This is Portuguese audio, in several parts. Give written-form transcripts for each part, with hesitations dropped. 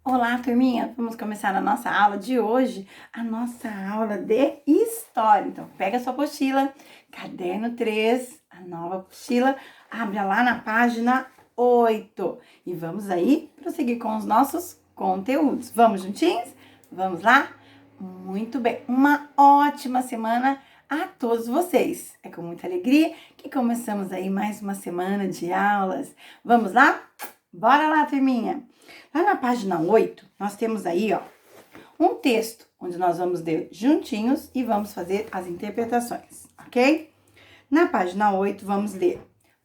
Olá, turminha! Vamos começar a nossa aula de hoje, a nossa aula de História. Então, pega a sua apostila, caderno 3, a nova apostila, abre lá na página 8 e vamos aí prosseguir com os nossos conteúdos. Vamos juntinhos? Vamos lá? Muito bem! Uma ótima semana a todos vocês! É com muita alegria que começamos aí mais uma semana de aulas. Vamos lá? Bora lá, turminha! Lá na página 8, nós temos aí, ó, um texto onde nós vamos ler juntinhos e vamos fazer as interpretações, ok? Na página 8, vamos ler: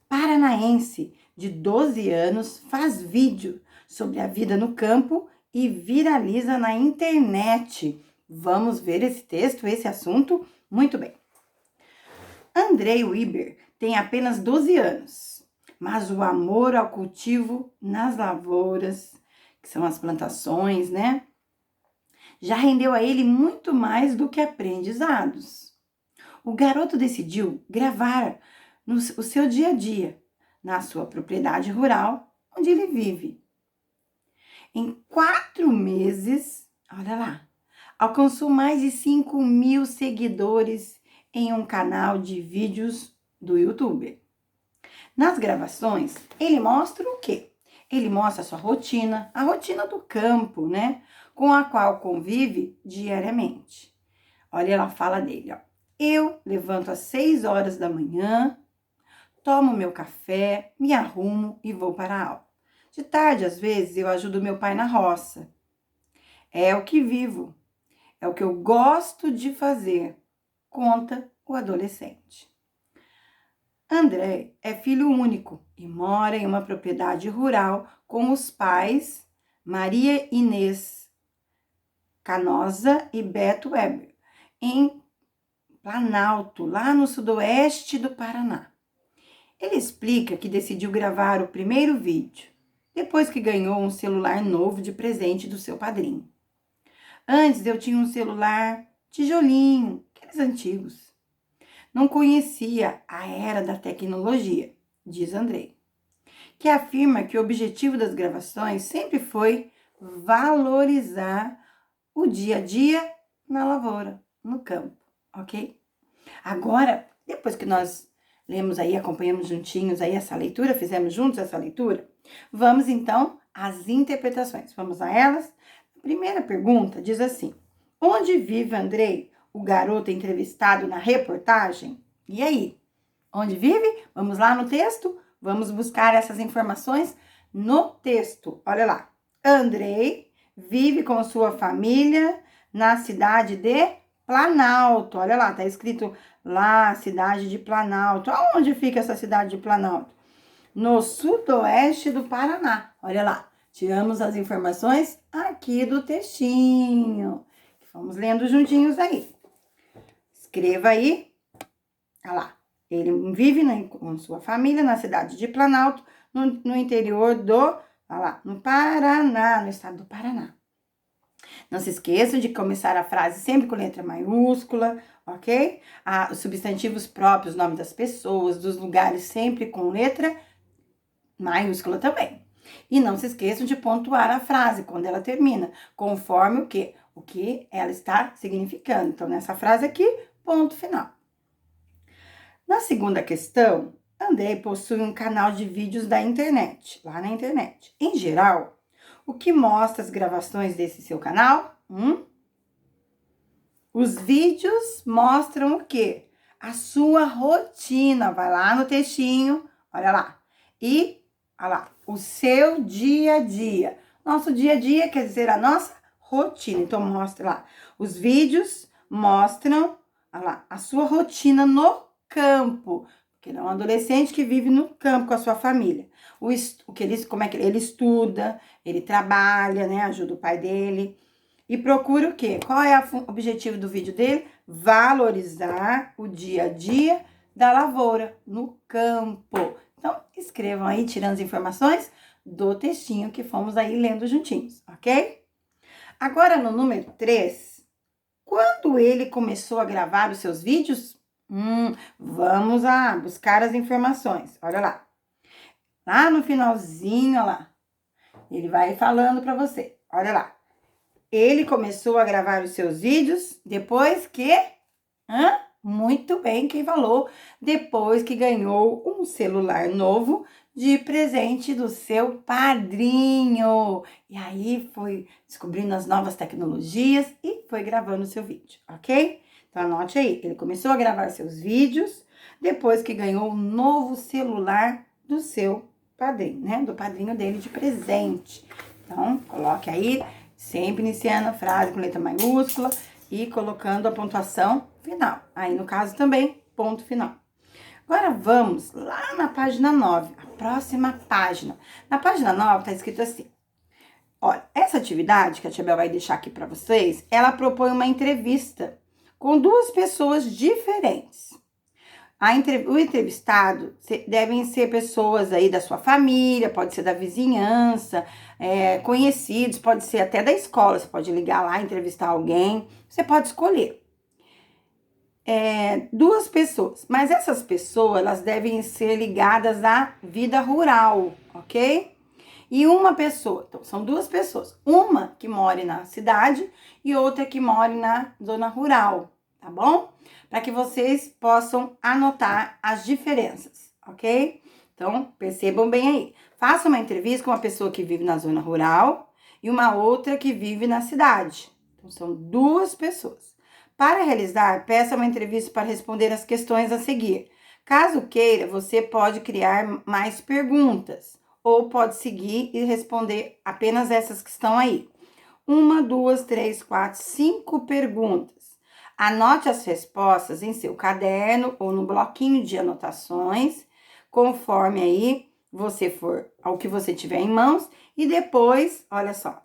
Paranaense de 12 anos faz vídeo sobre a vida no campo e viraliza na internet. Vamos ver esse texto, esse assunto? Muito bem. Andrei Weber tem apenas 12 anos, mas o amor ao cultivo nas lavouras, que são as plantações, né? Já rendeu a ele muito mais do que aprendizados. O garoto decidiu gravar o seu dia a dia, na sua propriedade rural, onde ele vive. Em 4 meses, olha lá, alcançou mais de 5.000 seguidores em um canal de vídeos do YouTube. Nas gravações, ele mostra o quê? Ele mostra a sua rotina, a rotina do campo, né? Com a qual convive diariamente. Olha, ela fala dele, ó. Eu levanto às 6 horas da manhã, tomo meu café, me arrumo e vou para a aula. De tarde, às vezes, eu ajudo meu pai na roça. É o que vivo, é o que eu gosto de fazer, conta o adolescente. André é filho único e mora em uma propriedade rural com os pais Maria Inês Canosa e Beto Weber, em Planalto, lá no sudoeste do Paraná. Ele explica que decidiu gravar o primeiro vídeo, depois que ganhou um celular novo de presente do seu padrinho. Antes eu tinha um celular tijolinho, aqueles antigos. Não conhecia a era da tecnologia, diz Andrei, que afirma que o objetivo das gravações sempre foi valorizar o dia a dia na lavoura, no campo, ok? Agora, depois que nós lemos aí, acompanhamos juntinhos aí essa leitura, fizemos juntos essa leitura, vamos então às interpretações. Vamos a elas? A primeira pergunta diz assim: onde vive Andrei, o garoto entrevistado na reportagem? E aí? Onde vive? Vamos lá no texto? Vamos buscar essas informações no texto. Olha lá. Andrei vive com sua família na cidade de Planalto. Olha lá, tá escrito lá, cidade de Planalto. Aonde fica essa cidade de Planalto? No sudoeste do Paraná. Olha lá, tiramos as informações aqui do textinho. Vamos lendo juntinhos aí. Escreva aí. Olha lá. Ele vive com sua família na cidade de Planalto, no interior do, olha lá, no Paraná, no estado do Paraná. Não se esqueçam de começar a frase sempre com letra maiúscula, ok? Os substantivos próprios, nome das pessoas, dos lugares, sempre com letra maiúscula também. E não se esqueçam de pontuar a frase quando ela termina, conforme o quê? O que ela está significando. Então, nessa frase aqui, ponto final. Na segunda questão, André possui um canal de vídeos da internet, lá na internet. Em geral, o que mostra as gravações desse seu canal? Os vídeos mostram o quê? A sua rotina. Vai lá no textinho, olha lá. E, olha lá, o seu dia a dia. Nosso dia a dia quer dizer a nossa rotina. Então, mostra lá. Os vídeos mostram, olha lá, a sua rotina no campo. Porque ele é um adolescente que vive no campo com a sua família. Como é que ele estuda, ele trabalha, né? Ajuda o pai dele. E procura o quê? Qual é o objetivo do vídeo dele? Valorizar o dia a dia da lavoura, no campo. Então, escrevam aí, tirando as informações do textinho que fomos aí lendo juntinhos, ok? Agora, no número 3, quando ele começou a gravar os seus vídeos? Vamos lá buscar as informações. Olha lá. Lá no finalzinho, olha lá. Ele vai falando para você. Olha lá. Ele começou a gravar os seus vídeos depois que... Muito bem, quem falou? Depois que ganhou um celular novo de presente do seu padrinho. E aí foi descobrindo as novas tecnologias e foi gravando o seu vídeo, ok? Então anote aí, ele começou a gravar seus vídeos depois que ganhou um novo celular do seu padrinho, né? Do padrinho dele de presente. Então, coloque aí, sempre iniciando a frase com letra maiúscula e colocando a pontuação final. Aí, no caso, também, ponto final. Agora, vamos lá na página 9, a próxima página. Na página 9, tá escrito assim. Olha, essa atividade que a Tia Bel vai deixar aqui para vocês, ela propõe uma entrevista com duas pessoas diferentes. O entrevistado devem ser pessoas aí da sua família, pode ser da vizinhança, conhecidos, pode ser até da escola. Você pode ligar lá, entrevistar alguém, você pode escolher. Duas pessoas, mas essas pessoas, elas devem ser ligadas à vida rural, ok? E uma pessoa, então são duas pessoas, uma que mora na cidade e outra que mora na zona rural, tá bom? Para que vocês possam anotar as diferenças, ok? Então, percebam bem aí. Faça uma entrevista com uma pessoa que vive na zona rural e uma outra que vive na cidade. Então, são duas pessoas. Para realizar, peça uma entrevista para responder as questões a seguir. Caso queira, você pode criar mais perguntas ou pode seguir e responder apenas essas que estão aí. 1, 2, 3, 4, 5 perguntas. Anote as respostas em seu caderno ou no bloquinho de anotações, conforme aí você for ao que você tiver em mãos. E depois, olha só,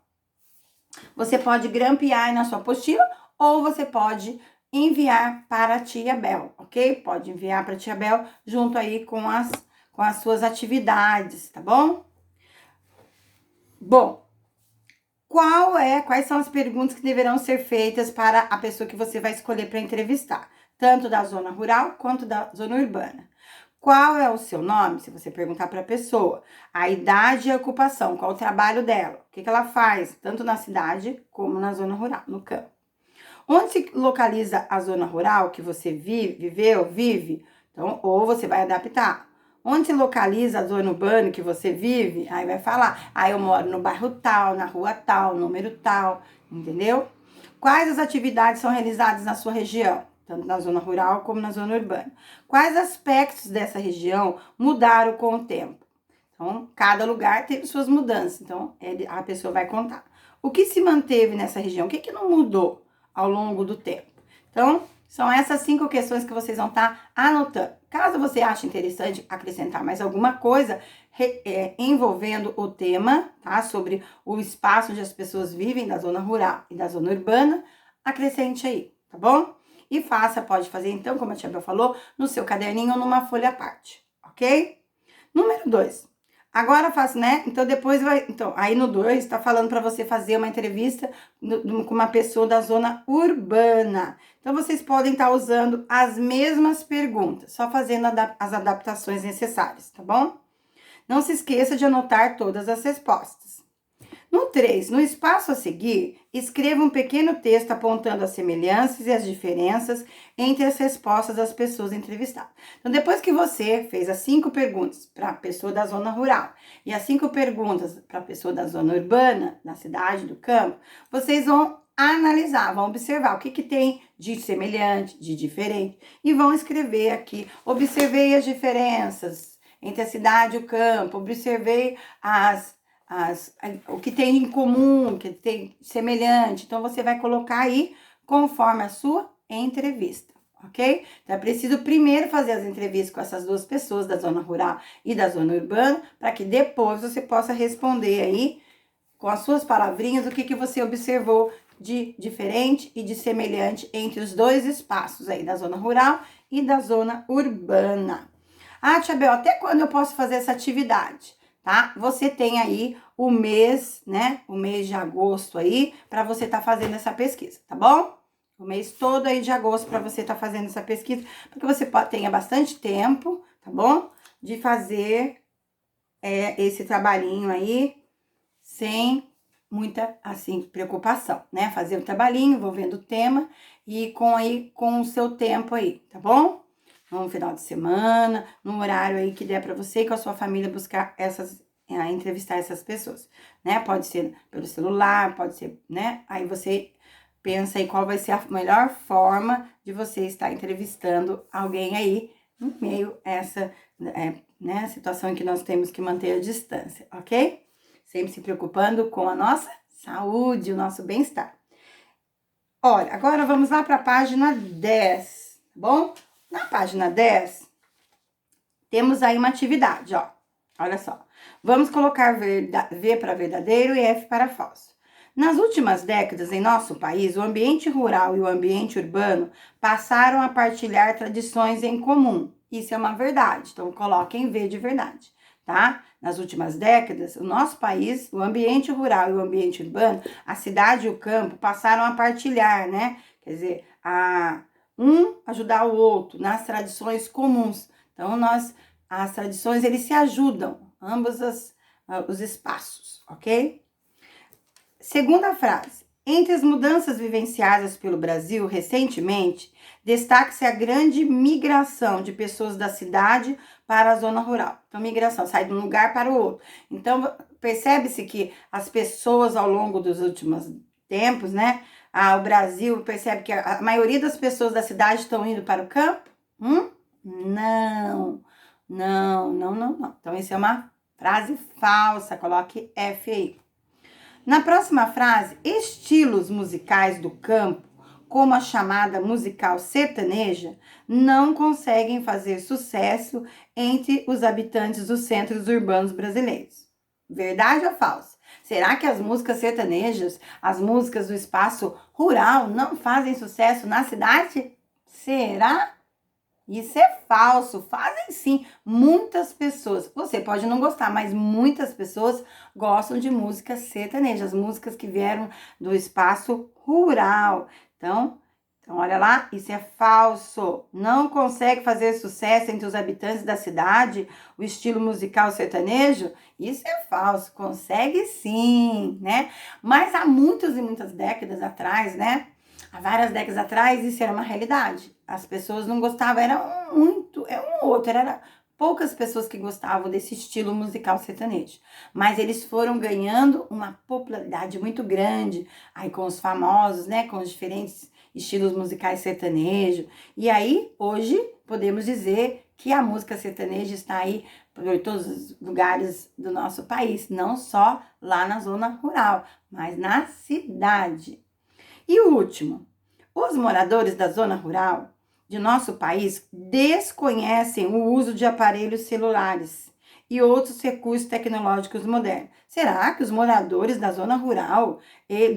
você pode grampear na sua apostila ou você pode enviar para a Tia Bel, ok? Pode enviar para a Tia Bel junto aí com as suas atividades, tá bom? Bom, quais são as perguntas que deverão ser feitas para a pessoa que você vai escolher para entrevistar, tanto da zona rural quanto da zona urbana? Qual é o seu nome? Se você perguntar para a pessoa, a idade e a ocupação, qual o trabalho dela, o que ela faz, tanto na cidade como na zona rural, no campo. Onde se localiza a zona rural que você vive? Então, ou você vai adaptar. Onde se localiza a zona urbana que você vive? Aí vai falar, eu moro no bairro tal, na rua tal, número tal, entendeu? Quais as atividades são realizadas na sua região? Tanto na zona rural como na zona urbana. Quais aspectos dessa região mudaram com o tempo? Então, cada lugar teve suas mudanças, então a pessoa vai contar. O que se manteve nessa região? O que não mudou ao longo do tempo? Então, são essas 5 questões que vocês vão estar anotando. Caso você ache interessante acrescentar mais alguma coisa envolvendo o tema, tá? Sobre o espaço onde as pessoas vivem, da zona rural e da zona urbana, acrescente aí, tá bom? E pode fazer então, como a Tia Bel falou, no seu caderninho ou numa folha à parte, ok? Número 2. Agora faço, né? Então, aí no 2, tá falando para você fazer uma entrevista com uma pessoa da zona urbana. Então, vocês podem estar usando as mesmas perguntas, só fazendo as adaptações necessárias, tá bom? Não se esqueça de anotar todas as respostas. No 3, no espaço a seguir, escreva um pequeno texto apontando as semelhanças e as diferenças entre as respostas das pessoas entrevistadas. Então, depois que você fez as 5 perguntas para a pessoa da zona rural e as 5 perguntas para a pessoa da zona urbana, na cidade, do campo, vocês vão analisar, vão observar o que tem de semelhante, de diferente, e vão escrever aqui. Observei as diferenças entre a cidade e o campo, observei o que tem em comum, o que tem semelhante. Então, você vai colocar aí conforme a sua entrevista, ok? Então, é preciso primeiro fazer as entrevistas com essas duas pessoas da zona rural e da zona urbana, para que depois você possa responder aí com as suas palavrinhas o que você observou de diferente e de semelhante entre os dois espaços aí, da zona rural e da zona urbana. Tia Bel, até quando eu posso fazer essa atividade? Tá? Você tem aí o mês, né? O mês de agosto aí, para você estar fazendo essa pesquisa, tá bom? O mês todo aí de agosto para você estar fazendo essa pesquisa, porque você tenha bastante tempo, tá bom? De fazer esse trabalhinho aí, sem muita, assim, preocupação, né? Fazer o trabalhinho, vou vendo o tema e com o seu tempo aí, tá bom? No final de semana, no horário aí que der para você e com a sua família buscar entrevistar essas pessoas, né? Pode ser pelo celular, pode ser, né? Aí você pensa aí qual vai ser a melhor forma de você estar entrevistando alguém aí no meio essa, né, situação em que nós temos que manter a distância, ok? Sempre se preocupando com a nossa saúde, o nosso bem-estar. Olha, agora vamos lá para a página 10, tá bom? Na página 10, temos aí uma atividade, ó. Olha só. Vamos colocar V para verdadeiro e F para falso. Nas últimas décadas, em nosso país, o ambiente rural e o ambiente urbano passaram a partilhar tradições em comum. Isso é uma verdade, então coloquem V de verdade, tá? Nas últimas décadas, o nosso país, o ambiente rural e o ambiente urbano, a cidade e o campo passaram a partilhar, né? Quer dizer, ajudar o outro nas tradições comuns. Então, as tradições, eles se ajudam, ambos os espaços, ok? Segunda frase. Entre as mudanças vivenciadas pelo Brasil recentemente, destaca-se a grande migração de pessoas da cidade para a zona rural. Então, migração, sai de um lugar para o outro. Então, percebe-se que as pessoas ao longo dos últimos tempos, né? O Brasil percebe que a maioria das pessoas da cidade estão indo para o campo? Não. Então, isso é uma frase falsa, coloque F aí. Na próxima frase, estilos musicais do campo, como a chamada musical sertaneja, não conseguem fazer sucesso entre os habitantes dos centros urbanos brasileiros. Verdade ou falso? Será que as músicas sertanejas, as músicas do espaço rural, não fazem sucesso na cidade? Será? Isso é falso, fazem sim. Muitas pessoas, você pode não gostar, mas muitas pessoas gostam de músicas sertanejas, músicas que vieram do espaço rural. Então, olha lá, isso é falso. Não consegue fazer sucesso entre os habitantes da cidade o estilo musical sertanejo? Isso é falso, consegue sim, né? Mas há muitas e muitas décadas atrás, né? Há várias décadas atrás, isso era uma realidade. As pessoas não gostavam, era um outro, era poucas pessoas que gostavam desse estilo musical sertanejo. Mas eles foram ganhando uma popularidade muito grande, aí com os famosos, né, com os diferentes estilos musicais sertanejo. E aí, hoje, podemos dizer que a música sertaneja está aí por todos os lugares do nosso país, não só lá na zona rural, mas na cidade. E o último, os moradores da zona rural de nosso país desconhecem o uso de aparelhos celulares e outros recursos tecnológicos modernos. Será que os moradores da zona rural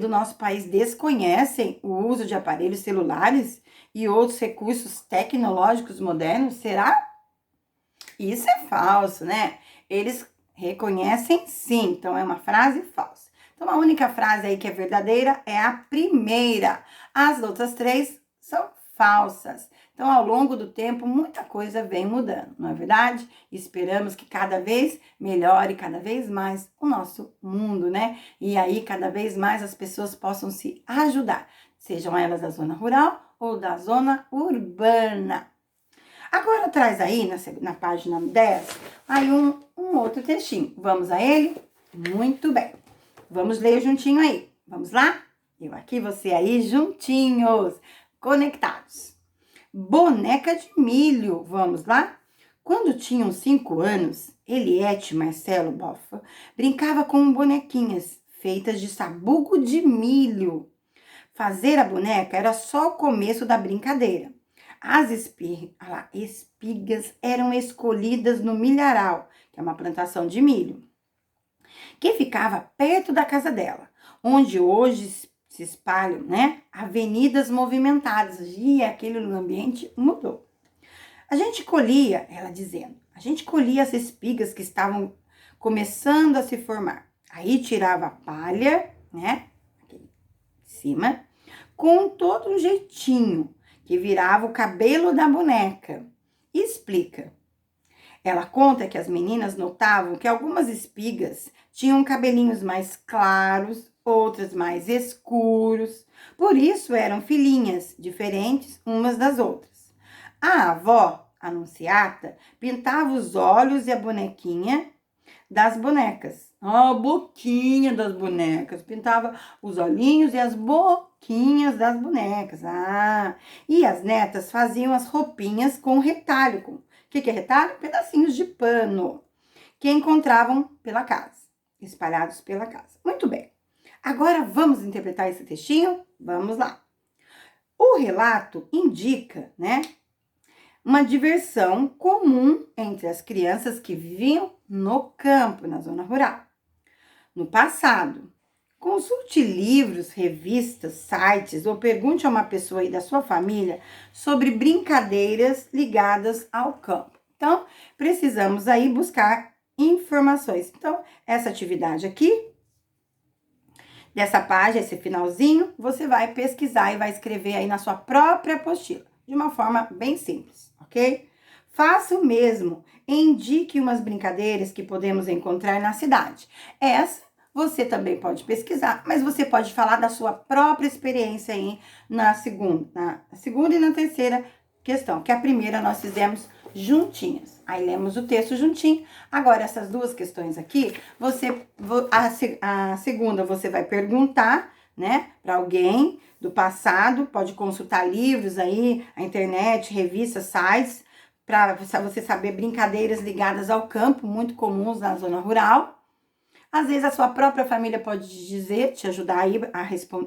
do nosso país desconhecem o uso de aparelhos celulares e outros recursos tecnológicos modernos? Será? Isso é falso, né? Eles reconhecem sim, então é uma frase falsa. Então, a única frase aí que é verdadeira é a primeira. As outras três são falsas. Então, ao longo do tempo, muita coisa vem mudando, não é verdade? Esperamos que cada vez melhore, cada vez mais o nosso mundo, né? E aí, cada vez mais as pessoas possam se ajudar, sejam elas da zona rural ou da zona urbana. Agora, traz aí, na página 10, aí um outro textinho. Vamos a ele? Muito bem. Vamos ler juntinho aí. Vamos lá? Eu aqui, você aí, juntinhos, conectados. Boneca de milho. Vamos lá? Quando tinham 5 anos, Eliette Marcelo Boffa brincava com bonequinhas feitas de sabugo de milho. Fazer a boneca era só o começo da brincadeira. As espigas eram escolhidas no milharal, que é uma plantação de milho, que ficava perto da casa dela, onde hoje se espalham, né, avenidas movimentadas. E aquele ambiente mudou. A gente colhia, ela dizendo, a gente colhia as espigas que estavam começando a se formar. Aí tirava a palha, né, aqui em cima, com todo um jeitinho, que virava o cabelo da boneca. E explica. Ela conta que as meninas notavam que algumas espigas tinham cabelinhos mais claros, outras mais escuros. Por isso eram filhinhas, diferentes umas das outras. A avó, Anunciata, pintava os olhos e a bonequinha das bonecas. A boquinha das bonecas. Pintava os olhinhos e as boquinhas das bonecas. E as netas faziam as roupinhas com retalho. O que é retalho? Pedacinhos de pano que encontravam pela casa, espalhados pela casa. Muito bem. Agora vamos interpretar esse textinho? Vamos lá. O relato indica, né, uma diversão comum entre as crianças que viviam no campo, na zona rural. No passado, consulte livros, revistas, sites ou pergunte a uma pessoa aí da sua família sobre brincadeiras ligadas ao campo. Então, precisamos aí buscar informações. Então, essa atividade aqui, dessa página, esse finalzinho, você vai pesquisar e vai escrever aí na sua própria apostila, de uma forma bem simples, ok? Faça o mesmo, indique umas brincadeiras que podemos encontrar na cidade. Essa você também pode pesquisar, mas você pode falar da sua própria experiência aí na segunda e na terceira questão, que a primeira nós fizemos juntinhas. Aí lemos o texto juntinho. Agora, essas duas questões aqui, a segunda você vai perguntar, né, para alguém do passado, pode consultar livros aí, a internet, revistas, sites, para você saber brincadeiras ligadas ao campo, muito comuns na zona rural. Às vezes a sua própria família pode te ajudar aí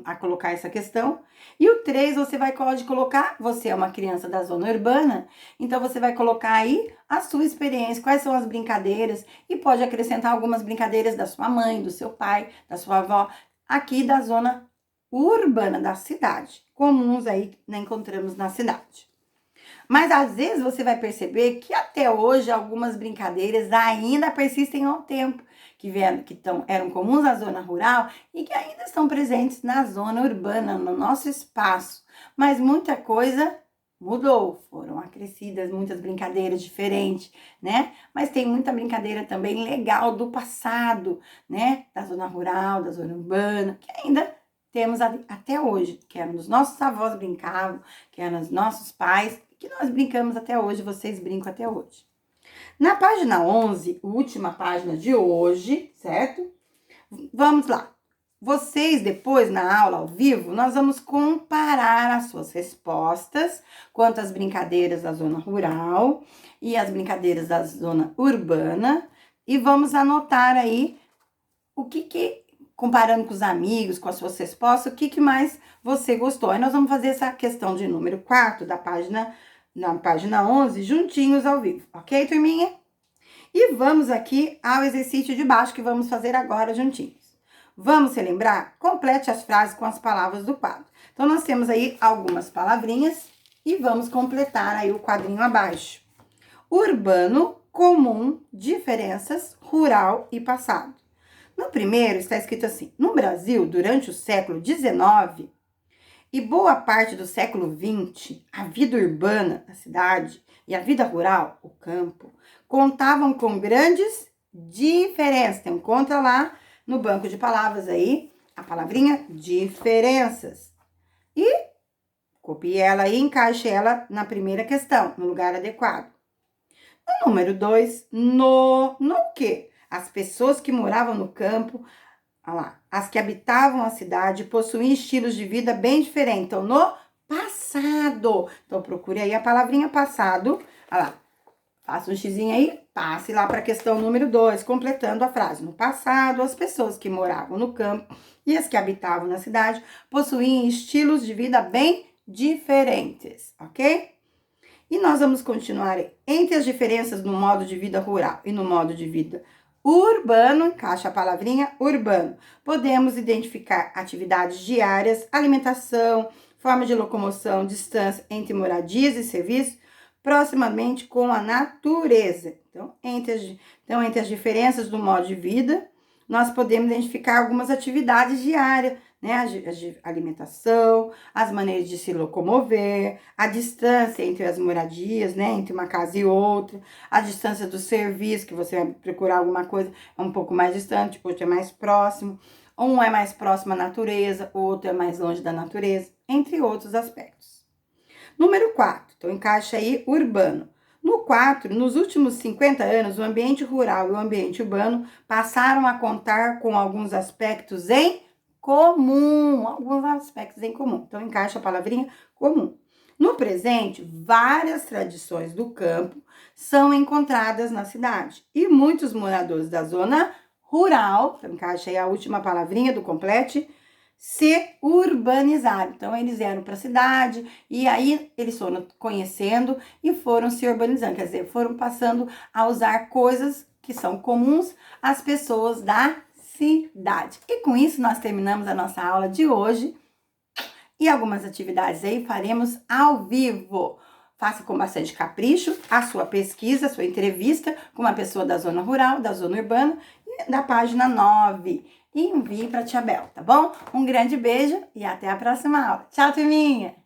a colocar essa questão. E o 3, você pode colocar, você é uma criança da zona urbana, então você vai colocar aí a sua experiência, quais são as brincadeiras, e pode acrescentar algumas brincadeiras da sua mãe, do seu pai, da sua avó, aqui da zona urbana, da cidade, comuns aí, né, encontramos na cidade. Mas às vezes você vai perceber que até hoje algumas brincadeiras ainda persistem ao tempo, eram comuns na zona rural e que ainda estão presentes na zona urbana, no nosso espaço. Mas muita coisa mudou, foram acrescidas muitas brincadeiras diferentes, né? Mas tem muita brincadeira também legal do passado, né? Da zona rural, da zona urbana, que ainda temos até hoje, que eram os nossos avós brincavam, que eram os nossos pais, que nós brincamos até hoje, vocês brincam até hoje. Na página 11, última página de hoje, certo? Vamos lá. Vocês, depois, na aula ao vivo, nós vamos comparar as suas respostas quanto às brincadeiras da zona rural e as brincadeiras da zona urbana e vamos anotar aí o que comparando com os amigos, com as suas respostas, o que mais você gostou. Aí nós vamos fazer essa questão de número 4 na página 11, juntinhos ao vivo, ok, turminha? E vamos aqui ao exercício de baixo que vamos fazer agora juntinhos. Vamos relembrar? Complete as frases com as palavras do quadro. Então, nós temos aí algumas palavrinhas e vamos completar aí o quadrinho abaixo. Urbano, comum, diferenças, rural e passado. No primeiro está escrito assim: no Brasil, durante o século XIX e boa parte do século XX, a vida urbana, a cidade, e a vida rural, o campo, contavam com grandes diferenças. Então, encontra lá no banco de palavras aí a palavrinha diferenças. E copie ela e encaixe ela na primeira questão, no lugar adequado. No número 2, no quê? As pessoas que moravam no campo, olha lá, as que habitavam a cidade possuíam estilos de vida bem diferentes. Então, no passado. Então, procure aí a palavrinha passado. Olha lá, faça um xizinho aí, passe lá para a questão número 2, completando a frase. No passado, as pessoas que moravam no campo e as que habitavam na cidade possuíam estilos de vida bem diferentes, ok? E nós vamos continuar aí. Entre as diferenças no modo de vida rural e no modo de vida urbano, encaixa a palavrinha urbano. Podemos identificar atividades diárias, alimentação, forma de locomoção, distância entre moradias e serviços, proximamente com a natureza. Então, entre as diferenças do modo de vida, nós podemos identificar algumas atividades diárias, né? A alimentação, as maneiras de se locomover, a distância entre as moradias, né? Entre uma casa e outra, a distância do serviço, que você vai procurar alguma coisa, é um pouco mais distante, outro é mais próximo. Um é mais próximo à natureza, o outro é mais longe da natureza, entre outros aspectos. Número 4, então encaixa aí urbano. No 4, nos últimos 50 anos, o ambiente rural e o ambiente urbano passaram a contar com alguns aspectos em comum. Então, encaixa a palavrinha comum. No presente, várias tradições do campo são encontradas na cidade. E muitos moradores da zona rural, então encaixa aí a última palavrinha do complete, se urbanizaram. Então, eles vieram para a cidade e aí eles foram conhecendo e foram se urbanizando. Quer dizer, foram passando a usar coisas que são comuns às pessoas da cidade. E com isso, nós terminamos a nossa aula de hoje. E algumas atividades aí faremos ao vivo. Faça com bastante capricho a sua pesquisa, a sua entrevista com uma pessoa da zona rural, da zona urbana e da página 9. E envie para a Tia Bel, tá bom? Um grande beijo e até a próxima aula. Tchau, turminha!